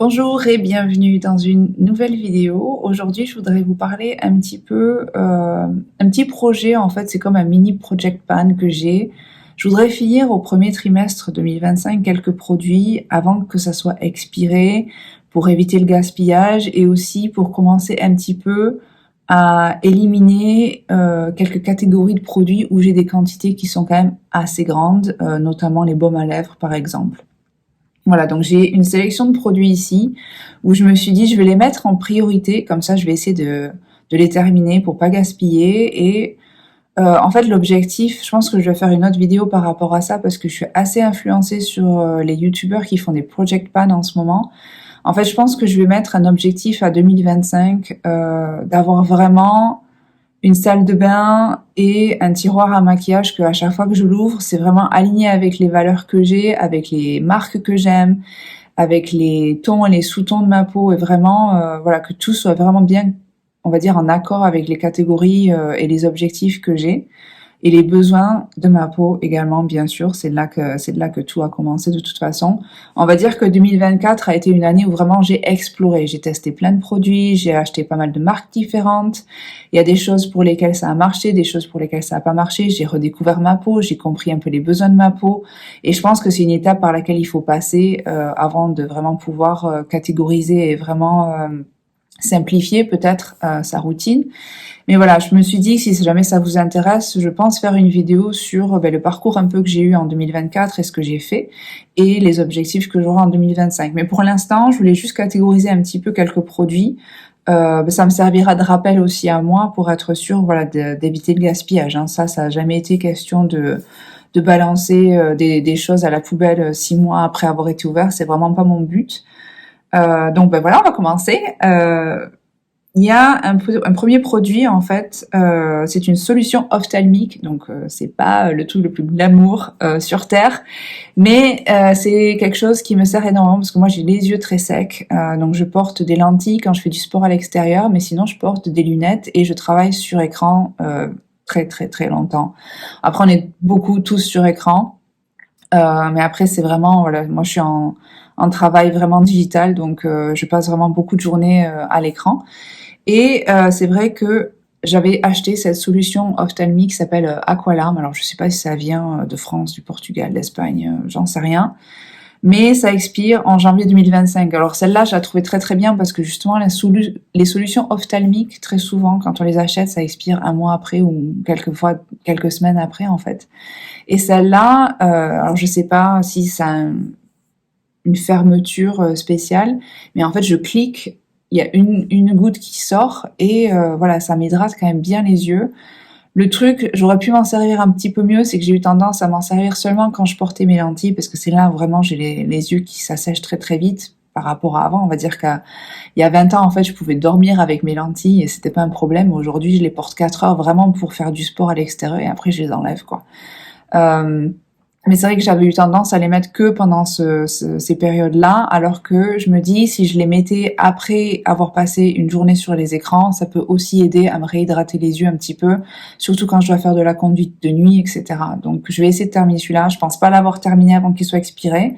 Bonjour et bienvenue dans une nouvelle vidéo. Aujourd'hui, je voudrais vous parler un petit peu, un petit projet en fait, c'est comme un mini project pan que j'ai. Je voudrais finir au premier trimestre 2025 quelques produits avant que ça soit expiré pour éviter le gaspillage et aussi pour commencer un petit peu à éliminer quelques catégories de produits où j'ai des quantités qui sont quand même assez grandes, notamment les baumes à lèvres par exemple. Voilà, donc j'ai une sélection de produits ici où je me suis dit je vais les mettre en priorité, comme ça je vais essayer de les terminer pour pas gaspiller. Et en fait l'objectif, je pense que je vais faire une autre vidéo par rapport à ça parce que je suis assez influencée sur les youtubeurs qui font des project pan en ce moment. En fait je pense que je vais mettre un objectif à 2025 d'avoir vraiment une salle de bain et un tiroir à maquillage que à chaque fois que je l'ouvre, c'est vraiment aligné avec les valeurs que j'ai, avec les marques que j'aime, avec les tons et les sous-tons de ma peau et vraiment, voilà, que tout soit vraiment bien, on va dire, en accord avec les catégories et les objectifs que j'ai. Et les besoins de ma peau également, bien sûr, c'est de là que tout a commencé de toute façon. On va dire que 2024 a été une année où vraiment j'ai exploré. J'ai testé plein de produits, j'ai acheté pas mal de marques différentes. Il y a des choses pour lesquelles ça a marché, des choses pour lesquelles ça n'a pas marché. J'ai redécouvert ma peau, j'ai compris un peu les besoins de ma peau. Et je pense que c'est une étape par laquelle il faut passer avant de vraiment pouvoir catégoriser et vraiment simplifier peut-être sa routine. Mais voilà, je me suis dit que si jamais ça vous intéresse, je pense faire une vidéo sur le parcours un peu que j'ai eu en 2024 et ce que j'ai fait et les objectifs que j'aurai en 2025. Mais pour l'instant, je voulais juste catégoriser un petit peu quelques produits. Ça me servira de rappel aussi à moi pour être sûr, voilà, d'éviter le gaspillage. Hein. Ça n'a jamais été question de balancer des choses à la poubelle 6 mois après avoir été ouvert. C'est vraiment pas mon but. Donc voilà, on va commencer. Il y a un premier produit en fait, c'est une solution ophtalmique, donc c'est pas le truc le plus glamour sur terre, mais c'est quelque chose qui me sert énormément parce que moi j'ai les yeux très secs, donc je porte des lentilles quand je fais du sport à l'extérieur, mais sinon je porte des lunettes et je travaille sur écran très très très longtemps. Après on est beaucoup tous sur écran, mais après c'est vraiment voilà, moi je suis en travail vraiment digital, donc je passe vraiment beaucoup de journées à l'écran. Et c'est vrai que j'avais acheté cette solution ophtalmique qui s'appelle Aqualarm. Alors je sais pas si ça vient de France, du Portugal, d'Espagne, j'en sais rien. Mais ça expire en janvier 2025. Alors celle-là, je la trouvais très très bien parce que justement les solutions ophtalmiques, très souvent quand on les achète, ça expire un mois après ou quelquefois quelques semaines après en fait. Et celle-là, alors je sais pas si ça a une fermeture spéciale, mais en fait je clique, il y a une goutte qui sort et voilà, ça m'hydrate quand même bien les yeux. Le truc, j'aurais pu m'en servir un petit peu mieux, c'est que j'ai eu tendance à m'en servir seulement quand je portais mes lentilles, parce que c'est là où vraiment j'ai les yeux qui s'assèchent très très vite par rapport à avant. On va dire qu'il y a 20 ans, en fait, je pouvais dormir avec mes lentilles et c'était pas un problème. Aujourd'hui, je les porte 4 heures vraiment pour faire du sport à l'extérieur et après je les enlève, quoi. Mais c'est vrai que j'avais eu tendance à les mettre que pendant ces périodes-là, alors que je me dis, si je les mettais après avoir passé une journée sur les écrans, ça peut aussi aider à me réhydrater les yeux un petit peu, surtout quand je dois faire de la conduite de nuit, etc. Donc je vais essayer de terminer celui-là. Je pense pas l'avoir terminé avant qu'il soit expiré,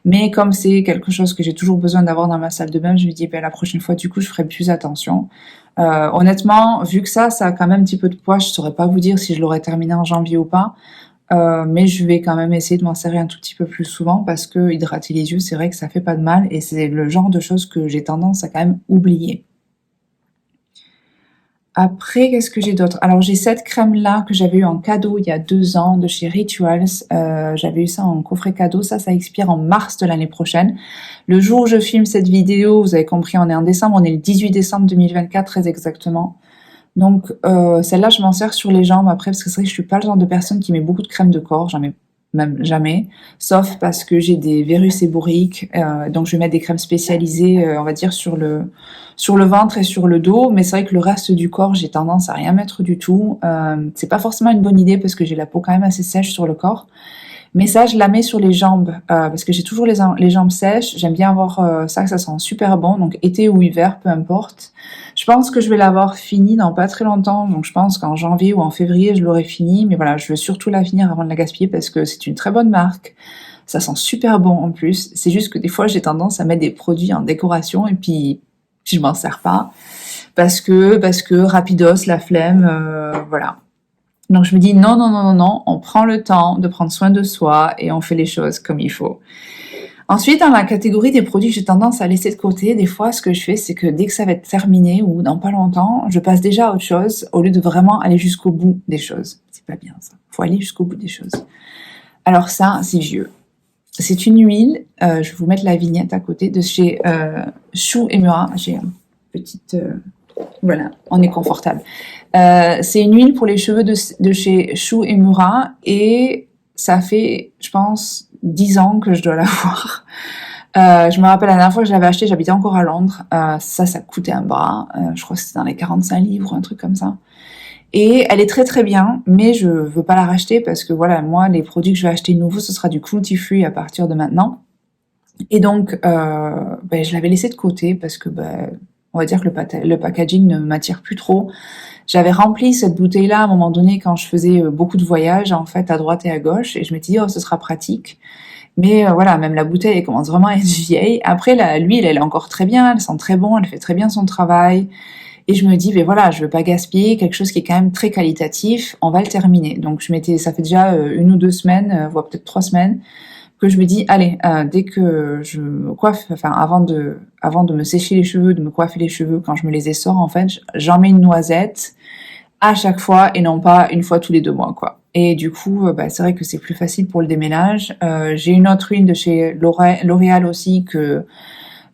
mais comme c'est quelque chose que j'ai toujours besoin d'avoir dans ma salle de bain, je me dis, la prochaine fois, du coup, je ferai plus attention. Honnêtement, vu que ça a quand même un petit peu de poids, je saurais pas vous dire si je l'aurais terminé en janvier ou pas. Mais je vais quand même essayer de m'en servir un tout petit peu plus souvent parce que hydrater les yeux, c'est vrai que ça fait pas de mal et c'est le genre de choses que j'ai tendance à quand même oublier. Après, qu'est-ce que j'ai d'autre? Alors, j'ai cette crème-là que j'avais eu en cadeau il y a 2 ans de chez Rituals. J'avais eu ça en coffret cadeau. Ça expire en mars de l'année prochaine. Le jour où je filme cette vidéo, vous avez compris, on est en décembre. On est le 18 décembre 2024, très exactement. Donc celle-là, je m'en sers sur les jambes après parce que c'est vrai que je suis pas le genre de personne qui met beaucoup de crème de corps, j'en mets même jamais, sauf parce que j'ai des verrues séboriques, donc je vais mettre des crèmes spécialisées, on va dire sur le ventre et sur le dos, mais c'est vrai que le reste du corps, j'ai tendance à rien mettre du tout. C'est pas forcément une bonne idée parce que j'ai la peau quand même assez sèche sur le corps. Mais ça, je la mets sur les jambes parce que j'ai toujours les jambes sèches. J'aime bien avoir ça sent super bon. Donc été ou hiver, peu importe. Je pense que je vais l'avoir fini dans pas très longtemps. Donc je pense qu'en janvier ou en février, je l'aurai fini. Mais voilà, je veux surtout la finir avant de la gaspiller parce que c'est une très bonne marque. Ça sent super bon en plus. C'est juste que des fois, j'ai tendance à mettre des produits en décoration et puis je m'en sers pas parce que rapidos, la flemme, voilà. Donc je me dis non, non, non, non, non, on prend le temps de prendre soin de soi et on fait les choses comme il faut. Ensuite, dans la catégorie des produits que j'ai tendance à laisser de côté, des fois, ce que je fais, c'est que dès que ça va être terminé ou dans pas longtemps, je passe déjà à autre chose au lieu de vraiment aller jusqu'au bout des choses. C'est pas bien ça. Faut aller jusqu'au bout des choses. Alors ça, c'est vieux. C'est une huile, je vais vous mettre la vignette à côté, de chez Shu Uemura. J'ai une petite... voilà, on est confortable. C'est une huile pour les cheveux de chez Shu Uemura et ça fait, je pense, 10 ans que je dois l'avoir. Je me rappelle la dernière fois que je l'avais acheté, j'habitais encore à Londres. Ça coûtait un bras. Je crois que c'était dans les 45 livres, un truc comme ça. Et elle est très très bien, mais je veux pas la racheter parce que voilà, moi, les produits que je vais acheter nouveaux, ce sera du cruelty free à partir de maintenant. Et donc, je l'avais laissé de côté parce que, on va dire que le packaging ne m'attire plus trop. J'avais rempli cette bouteille-là à un moment donné quand je faisais beaucoup de voyages, en fait, à droite et à gauche, et je m'étais dit, oh, ce sera pratique. Mais voilà, même la bouteille, elle commence vraiment à être vieille. Après, l'huile, elle est encore très bien, elle sent très bon, elle fait très bien son travail. Et je me dis, mais voilà, je veux pas gaspiller quelque chose qui est quand même très qualitatif, on va le terminer. Donc ça fait déjà 1 ou 2 semaines, voire peut-être 3 semaines, que je me dis, allez, dès que je me coiffe, enfin avant de me sécher les cheveux, de me coiffer les cheveux, quand je me les essore, en fait, j'en mets une noisette à chaque fois et non pas une fois tous les 2 mois, quoi. Et du coup, c'est vrai que c'est plus facile pour le déménage. J'ai une autre huile de chez L'Oréal aussi que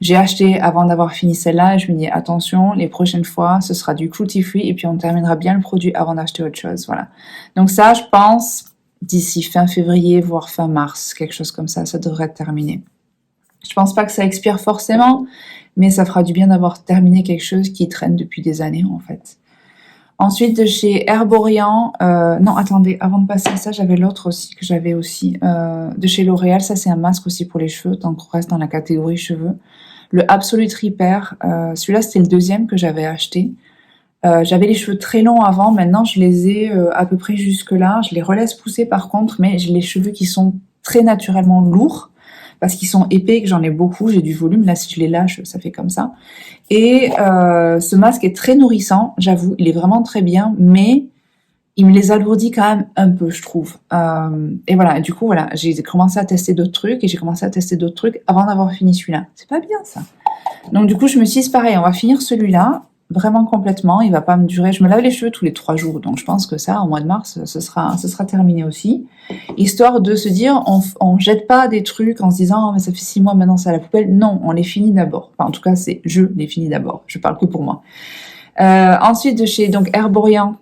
j'ai acheté avant d'avoir fini celle-là et je me dis attention, les prochaines fois, ce sera du cruelty free et puis on terminera bien le produit avant d'acheter autre chose, voilà. Donc ça, je pense, d'ici fin février, voire fin mars, quelque chose comme ça devrait être terminé. Je pense pas que ça expire forcément, mais ça fera du bien d'avoir terminé quelque chose qui traîne depuis des années, en fait. Ensuite, de chez Herborian, non, attendez, avant de passer à ça, j'avais l'autre aussi, que j'avais aussi, de chez L'Oréal, ça c'est un masque aussi pour les cheveux, tant qu'on reste dans la catégorie cheveux. Le Absolute Repair, celui-là c'était le deuxième que j'avais acheté. J'avais les cheveux très longs avant, maintenant je les ai à peu près jusque là. Je les relaisse pousser par contre, mais j'ai les cheveux qui sont très naturellement lourds parce qu'ils sont épais et que j'en ai beaucoup, j'ai du volume. Là, si je les lâche, ça fait comme ça. Et ce masque est très nourrissant, j'avoue, il est vraiment très bien, mais il me les alourdit quand même un peu, je trouve. Et voilà, du coup, voilà, j'ai commencé à tester d'autres trucs et j'ai commencé à tester d'autres trucs avant d'avoir fini celui-là. C'est pas bien ça. Donc du coup, je me suis dit, c'est pareil, on va finir celui-là vraiment complètement. Il va pas me durer. Je me lave les cheveux tous les 3 jours, donc je pense que ça, au mois de mars, ce sera terminé aussi. Histoire de se dire, on jette pas des trucs en se disant, oh, mais ça fait 6 mois maintenant, c'est à la poubelle. Non, on les finit d'abord. Enfin, en tout cas, je les finis d'abord. Je parle que pour moi. Ensuite, de chez donc Herborian.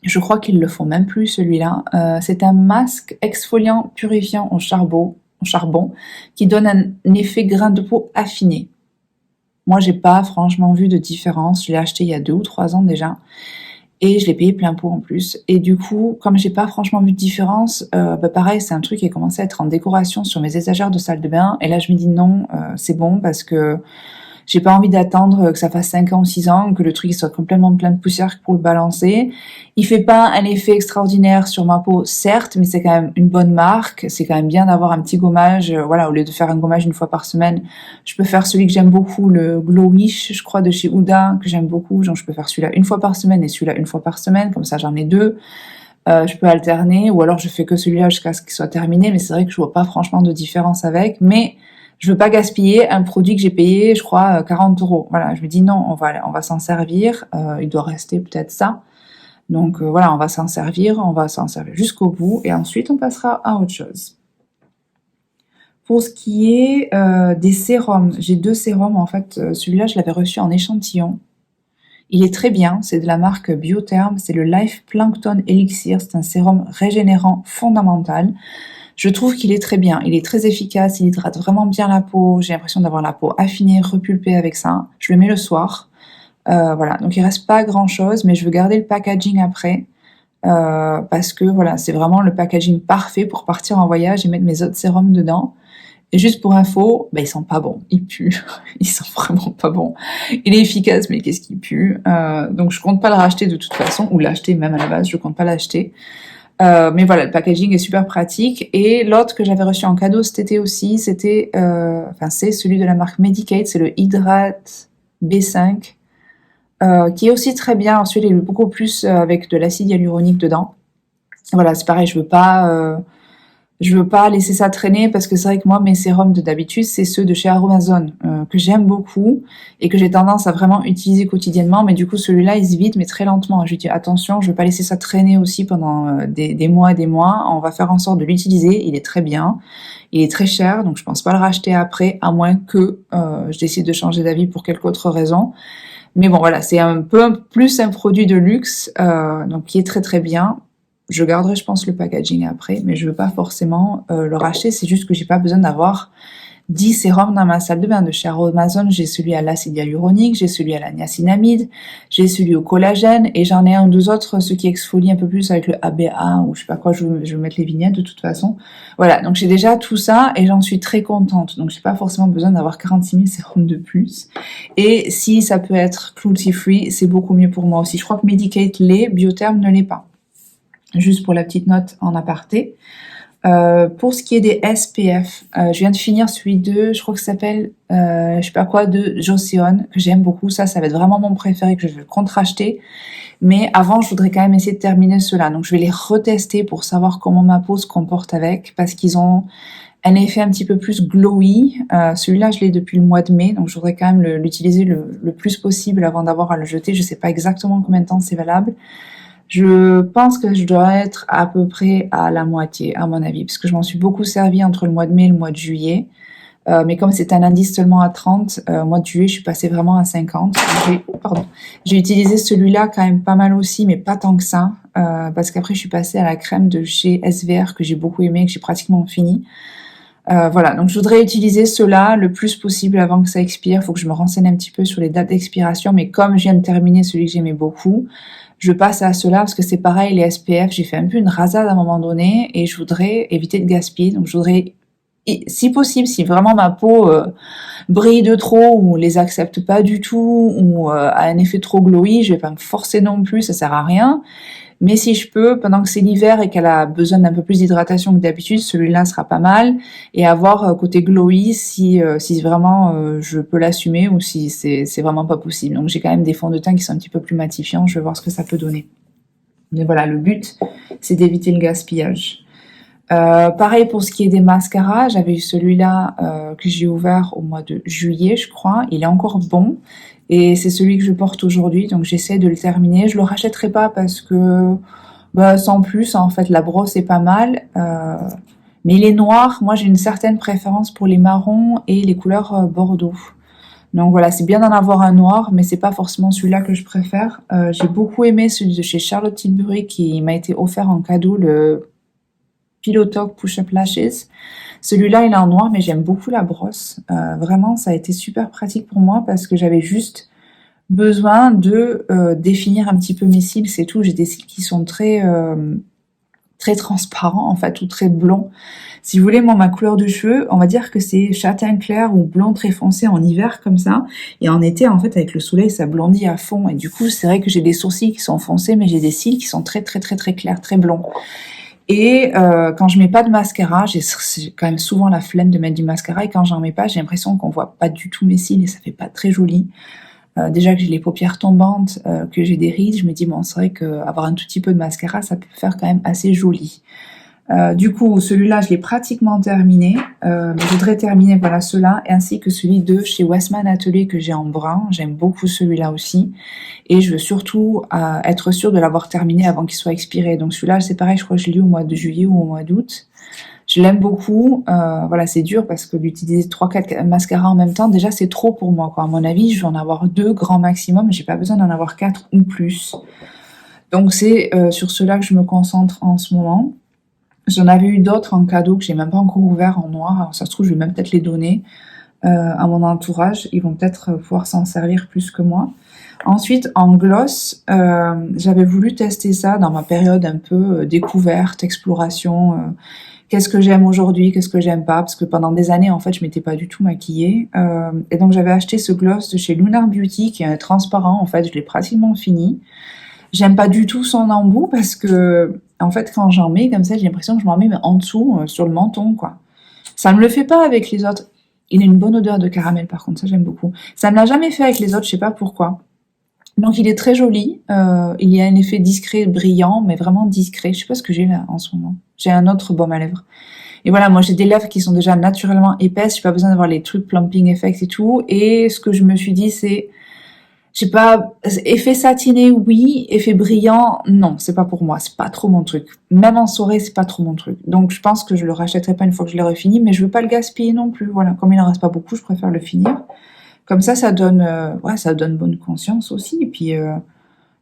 Je crois qu'ils le font même plus celui-là. C'est un masque exfoliant purifiant au charbon qui donne un effet grain de peau affiné. Moi, j'ai pas franchement vu de différence. Je l'ai acheté il y a 2 ou 3 ans déjà. Et je l'ai payé plein pot en plus. Et du coup, comme j'ai pas franchement vu de différence, pareil, c'est un truc qui a commencé à être en décoration sur mes étagères de salle de bain. Et là, je me dis non, c'est bon parce que j'ai pas envie d'attendre que ça fasse 5 ans ou 6 ans, que le truc soit complètement plein de poussière pour le balancer. Il fait pas un effet extraordinaire sur ma peau, certes, mais c'est quand même une bonne marque. C'est quand même bien d'avoir un petit gommage. Voilà, au lieu de faire un gommage une fois par semaine, je peux faire celui que j'aime beaucoup, le Glowish, je crois, de chez Huda, que j'aime beaucoup. Genre, je peux faire celui-là une fois par semaine et celui-là une fois par semaine. Comme ça, j'en ai 2. Je peux alterner, ou alors je fais que celui-là jusqu'à ce qu'il soit terminé. Mais c'est vrai que je vois pas franchement de différence avec. Mais je veux pas gaspiller un produit que j'ai payé, je crois, 40 €. Voilà, je me dis non, on va s'en servir. Il doit rester peut-être ça. Donc voilà, on va s'en servir jusqu'au bout et ensuite on passera à autre chose. Pour ce qui est des sérums, j'ai 2 sérums en fait. Celui-là, je l'avais reçu en échantillon. Il est très bien, c'est de la marque Biotherm, c'est le Life Plankton Elixir, c'est un sérum régénérant fondamental. Je trouve qu'il est très bien, il est très efficace, il hydrate vraiment bien la peau, j'ai l'impression d'avoir la peau affinée, repulpée avec ça. Je le mets le soir. Voilà, donc il reste pas grand chose, mais je veux garder le packaging après, parce que voilà, c'est vraiment le packaging parfait pour partir en voyage et mettre mes autres sérums dedans. Et juste pour info, ils sont pas bons, ils puent, ils sont vraiment pas bons. Il est efficace, mais qu'est-ce qu'il pue. Donc je compte pas le racheter de toute façon, ou l'acheter même à la base, je compte pas l'acheter. Mais voilà, le packaging est super pratique. Et l'autre que j'avais reçu en cadeau cet été aussi, c'était, c'est celui de la marque Medik8, c'est le Hydrate B5, qui est aussi très bien. Ensuite, il est beaucoup plus avec de l'acide hyaluronique dedans. Voilà, c'est pareil, je veux pas laisser ça traîner parce que c'est vrai que moi, mes sérums de d'habitude, c'est ceux de chez Aromazone, que j'aime beaucoup et que j'ai tendance à vraiment utiliser quotidiennement. Mais du coup, celui-là, il se vide, mais très lentement. Je lui dis attention, je veux pas laisser ça traîner aussi pendant des mois et des mois. On va faire en sorte de l'utiliser. Il est très bien. Il est très cher, donc je pense pas le racheter après, à moins que je décide de changer d'avis pour quelque autre raison. Mais bon, voilà, c'est un peu plus un produit de luxe, donc qui est très très bien. Je garderai, je pense, le packaging après, mais je veux pas forcément le racheter. C'est juste que j'ai pas besoin d'avoir 10 sérums dans ma salle de bain. De chez Aromazone, j'ai celui à l'acide hyaluronique, j'ai celui à la niacinamide, j'ai celui au collagène, et j'en ai un ou deux autres, ceux qui exfolient un peu plus avec le ABA, ou je sais pas quoi, je vais mettre les vignettes de toute façon. Voilà, donc j'ai déjà tout ça, et j'en suis très contente. Donc j'ai pas forcément besoin d'avoir 46 000 sérums de plus. Et si ça peut être cruelty free, c'est beaucoup mieux pour moi aussi. Je crois que Medik8 l'est, Biotherm ne l'est pas. Juste pour la petite note en aparté. Pour ce qui est des SPF, je viens de finir celui de, je crois que ça s'appelle, je sais pas quoi, de Joseon, que j'aime beaucoup. Ça va être vraiment mon préféré, que je vais contre-acheter. Mais avant, je voudrais quand même essayer de terminer ceux-là. Donc, je vais les retester pour savoir comment ma peau se comporte avec, parce qu'ils ont un effet un petit peu plus glowy. Celui-là, je l'ai depuis le mois de mai, donc je voudrais quand même l'utiliser le plus possible avant d'avoir à le jeter. Je sais pas exactement combien de temps c'est valable. Je pense que je dois être à peu près à la moitié, à mon avis, parce que je m'en suis beaucoup servi entre le mois de mai et le mois de juillet. Mais comme c'est un indice seulement à 30, au mois de juillet, je suis passée vraiment à 50. J'ai utilisé celui-là quand même pas mal aussi, mais pas tant que ça, parce qu'après, je suis passée à la crème de chez SVR, que j'ai beaucoup aimé, que j'ai pratiquement fini. Voilà, donc je voudrais utiliser cela le plus possible avant que ça expire. Il faut que je me renseigne un petit peu sur les dates d'expiration, mais comme je viens de terminer celui que j'aimais beaucoup, je passe à cela parce que c'est pareil, les SPF, j'ai fait un peu une rasade à un moment donné et je voudrais éviter de gaspiller. Donc je voudrais, si possible, si vraiment ma peau brille de trop ou les accepte pas du tout ou a un effet trop glowy, je vais pas me forcer non plus, ça sert à rien. Mais si je peux, pendant que c'est l'hiver et qu'elle a besoin d'un peu plus d'hydratation que d'habitude, celui-là sera pas mal. Et avoir côté glowy si vraiment je peux l'assumer ou si c'est vraiment pas possible. Donc j'ai quand même des fonds de teint qui sont un petit peu plus matifiants. Je vais voir ce que ça peut donner. Mais voilà, le but, c'est d'éviter le gaspillage. Pareil pour ce qui est des mascaras, j'avais eu celui-là que j'ai ouvert au mois de juillet, je crois. Il est encore bon. Et c'est celui que je porte aujourd'hui, donc j'essaie de le terminer. Je le rachèterai pas parce que, sans plus, en fait, la brosse est pas mal. Mais les noirs, moi j'ai une certaine préférence pour les marrons et les couleurs bordeaux. Donc voilà, c'est bien d'en avoir un noir, mais c'est pas forcément celui-là que je préfère. J'ai beaucoup aimé celui de chez Charlotte Tilbury qui m'a été offert en cadeau, le Pillow Talk Push-Up Lashes. Celui-là, il est en noir, mais j'aime beaucoup la brosse. Vraiment, ça a été super pratique pour moi parce que j'avais juste besoin de définir un petit peu mes cils, c'est tout. J'ai des cils qui sont très transparents, en fait, ou très blonds. Si vous voulez, moi, ma couleur de cheveux, on va dire que c'est châtain clair ou blond très foncé en hiver, comme ça. Et en été, en fait, avec le soleil, ça blondit à fond. Et du coup, c'est vrai que j'ai des sourcils qui sont foncés, mais j'ai des cils qui sont très clairs, très blonds. Et quand je mets pas de mascara, j'ai quand même souvent la flemme de mettre du mascara. Et quand j'en mets pas, j'ai l'impression qu'on voit pas du tout mes cils et ça fait pas très joli. Déjà que j'ai les paupières tombantes, que j'ai des rides, je me dis bon, c'est vrai qu'avoir un tout petit peu de mascara, ça peut faire quand même assez joli. Du coup, celui-là, je l'ai pratiquement terminé. Mais je voudrais terminer voilà ceux-là, ainsi que celui de chez Westman Atelier que j'ai en brun. J'aime beaucoup celui-là aussi. Et je veux surtout être sûre de l'avoir terminé avant qu'il soit expiré. Donc celui-là, c'est pareil, je crois que je l'ai eu au mois de juillet ou au mois d'août. Je l'aime beaucoup. Voilà, c'est dur parce que d'utiliser 3-4 mascaras en même temps, déjà c'est trop pour moi, quoi. À mon avis, je vais en avoir 2 grand maximum. J'ai pas besoin d'en avoir 4 ou plus. Donc c'est sur cela que je me concentre en ce moment. J'en avais eu d'autres en cadeau que j'ai même pas encore ouvert en noir. Alors ça se trouve, je vais même peut-être les donner à mon entourage. Ils vont peut-être pouvoir s'en servir plus que moi. Ensuite, en gloss, j'avais voulu tester ça dans ma période un peu découverte, exploration. Qu'est-ce que j'aime aujourd'hui, qu'est-ce que j'aime pas, parce que pendant des années, en fait, je m'étais pas du tout maquillée. Et donc, j'avais acheté ce gloss de chez Lunar Beauty, qui est transparent. En fait, je l'ai pratiquement fini. J'aime pas du tout son embout, parce que En fait, quand j'en mets comme ça, j'ai l'impression que je m'en mets mais en dessous, sur le menton, quoi. Ça me le fait pas avec les autres. Il a une bonne odeur de caramel, par contre, ça j'aime beaucoup. Ça me l'a jamais fait avec les autres, je sais pas pourquoi. Donc il est très joli, il y a un effet discret, brillant, mais vraiment discret. Je sais pas ce que j'ai là en ce moment. J'ai un autre baume à lèvres. Et voilà, moi j'ai des lèvres qui sont déjà naturellement épaisses, j'ai pas besoin d'avoir les trucs plumping effects et tout. Et ce que je me suis dit, c'est, je sais pas, effet satiné, oui, effet brillant, non, c'est pas pour moi, c'est pas trop mon truc. Même en soirée, c'est pas trop mon truc. Donc je pense que je le rachèterai pas une fois que je l'aurai fini, mais je veux pas le gaspiller non plus. Voilà, comme il en reste pas beaucoup, je préfère le finir. Comme ça donne, ouais, ça donne bonne conscience aussi. Et puis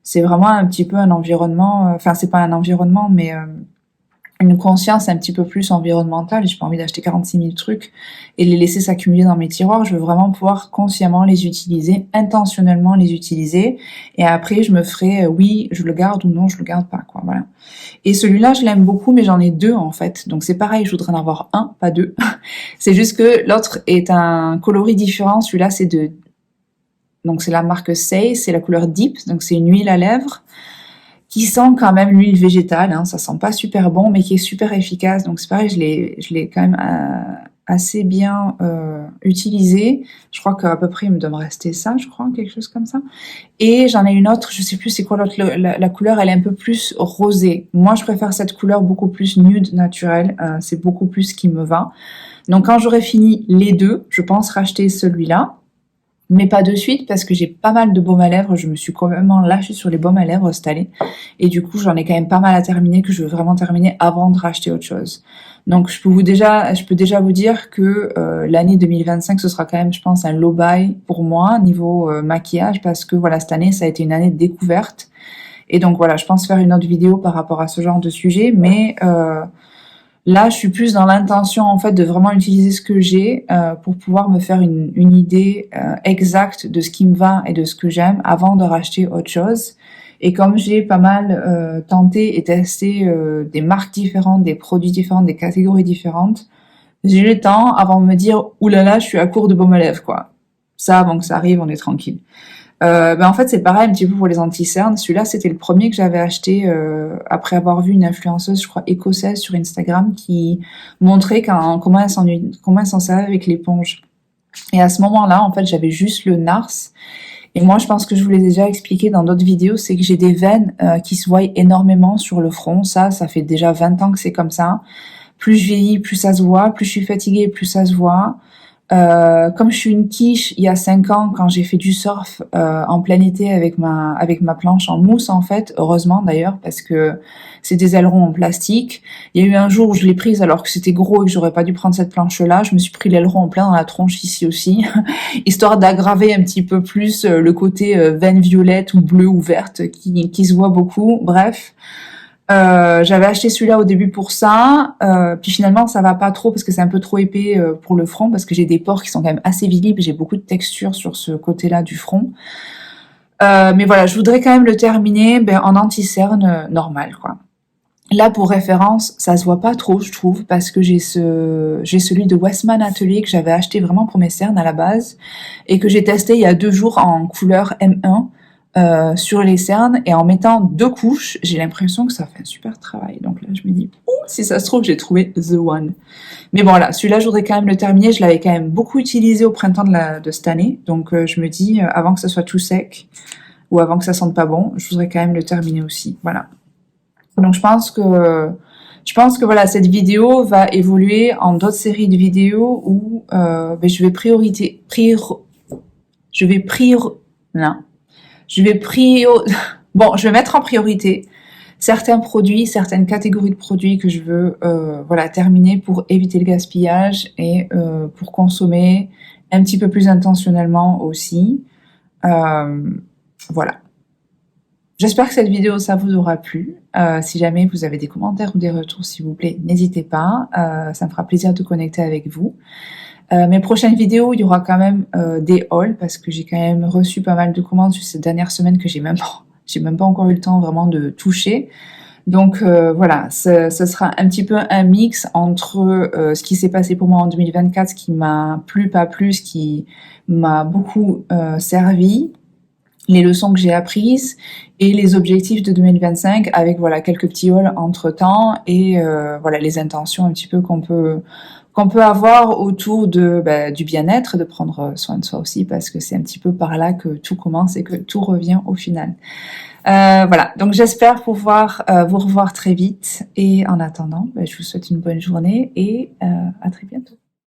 c'est vraiment un petit peu un environnement, enfin c'est pas un environnement, mais une conscience un petit peu plus environnementale. J'ai pas envie d'acheter 46 000 trucs et les laisser s'accumuler dans mes tiroirs. Je veux vraiment pouvoir consciemment les utiliser, intentionnellement les utiliser. Et après, je me ferai, oui, je le garde ou non, je le garde pas, quoi. Voilà. Et celui-là, je l'aime beaucoup, mais j'en ai deux en fait. Donc c'est pareil, je voudrais en avoir un, pas deux. C'est juste que l'autre est un coloris différent. Celui-là, donc c'est la marque Say, c'est la couleur Deep. Donc c'est une huile à lèvres qui sent quand même l'huile végétale, hein, ça sent pas super bon, mais qui est super efficace. Donc c'est pareil, je l'ai quand même assez bien utilisé. Je crois qu'à peu près il me doit me rester ça, je crois, quelque chose comme ça. Et j'en ai une autre, je sais plus c'est quoi l'autre, la couleur, elle est un peu plus rosée. Moi, je préfère cette couleur beaucoup plus nude, naturelle. C'est beaucoup plus ce qui me va. Donc quand j'aurai fini les deux, je pense racheter celui-là. Mais pas de suite parce que j'ai pas mal de baumes à lèvres, je me suis complètement lâchée sur les baumes à lèvres cette année. Et du coup, j'en ai quand même pas mal à terminer, que je veux vraiment terminer avant de racheter autre chose. Donc je peux déjà vous dire que l'année 2025, ce sera quand même, je pense, un low buy pour moi niveau maquillage, parce que voilà, cette année, ça a été une année de découverte. Et donc voilà, je pense faire une autre vidéo par rapport à ce genre de sujet, mais là, je suis plus dans l'intention en fait de vraiment utiliser ce que j'ai pour pouvoir me faire une idée exacte de ce qui me va et de ce que j'aime avant de racheter autre chose. Et comme j'ai pas mal tenté et testé des marques différentes, des produits différents, des catégories différentes, j'ai eu le temps avant de me dire oulala, je suis à court de baume à lèvres quoi. Ça, avant que ça arrive, on est tranquille. En fait, c'est pareil un petit peu pour les anti-cernes. Celui-là, c'était le premier que j'avais acheté après avoir vu une influenceuse, je crois, écossaise sur Instagram qui montrait comment elle s'en servait avec l'éponge. Et à ce moment-là, en fait, j'avais juste le NARS. Et moi, je pense que je vous l'ai déjà expliqué dans d'autres vidéos, c'est que j'ai des veines qui se voient énormément sur le front. Ça fait déjà 20 ans que c'est comme ça. Plus je vieillis, plus ça se voit. Plus je suis fatiguée, plus ça se voit. Comme je suis une quiche, il y a 5 ans, quand j'ai fait du surf en plein été avec ma planche en mousse en fait, heureusement d'ailleurs parce que c'est des ailerons en plastique. Il y a eu un jour où je l'ai prise alors que c'était gros et que j'aurais pas dû prendre cette planche-là. Je me suis pris l'aileron en plein dans la tronche ici aussi, histoire d'aggraver un petit peu plus le côté veine violette ou bleue ou verte qui se voit beaucoup. Bref. J'avais acheté celui-là au début pour ça, puis finalement ça va pas trop parce que c'est un peu trop épais pour le front parce que j'ai des pores qui sont quand même assez visibles, j'ai beaucoup de texture sur ce côté-là du front. Mais voilà, je voudrais quand même le terminer en anti-cerne normal quoi. Là pour référence, ça se voit pas trop je trouve parce que j'ai celui de Westman Atelier que j'avais acheté vraiment pour mes cernes à la base et que j'ai testé il y a 2 jours en couleur M1. Sur les cernes et en mettant 2 couches, j'ai l'impression que ça fait un super travail. Donc là, je me dis, si ça se trouve, j'ai trouvé the one. Mais bon, là, celui-là, je voudrais quand même le terminer. Je l'avais quand même beaucoup utilisé au printemps de cette année. Donc, je me dis, avant que ça soit tout sec ou avant que ça sente pas bon, je voudrais quand même le terminer aussi. Voilà. Donc, je pense que voilà, cette vidéo va évoluer en d'autres séries de vidéos où je vais je vais mettre en priorité certains produits, certaines catégories de produits que je veux terminer pour éviter le gaspillage et pour consommer un petit peu plus intentionnellement aussi. Voilà. J'espère que cette vidéo, ça vous aura plu. Si jamais vous avez des commentaires ou des retours, s'il vous plaît, n'hésitez pas. Ça me fera plaisir de connecter avec vous. Mes prochaines vidéos, il y aura quand même des hauls parce que j'ai quand même reçu pas mal de commandes sur ces dernières semaines que j'ai même pas encore eu le temps vraiment de toucher. Donc voilà, ce sera un petit peu un mix entre ce qui s'est passé pour moi en 2024, ce qui m'a plu, pas plu, ce qui m'a beaucoup servi, les leçons que j'ai apprises et les objectifs de 2025 avec voilà quelques petits hauls entre temps et voilà les intentions un petit peu qu'on peut avoir autour de du bien-être, de prendre soin de soi aussi parce que c'est un petit peu par là que tout commence et que tout revient au final. Voilà, donc j'espère pouvoir vous revoir très vite et en attendant, je vous souhaite une bonne journée et à très bientôt.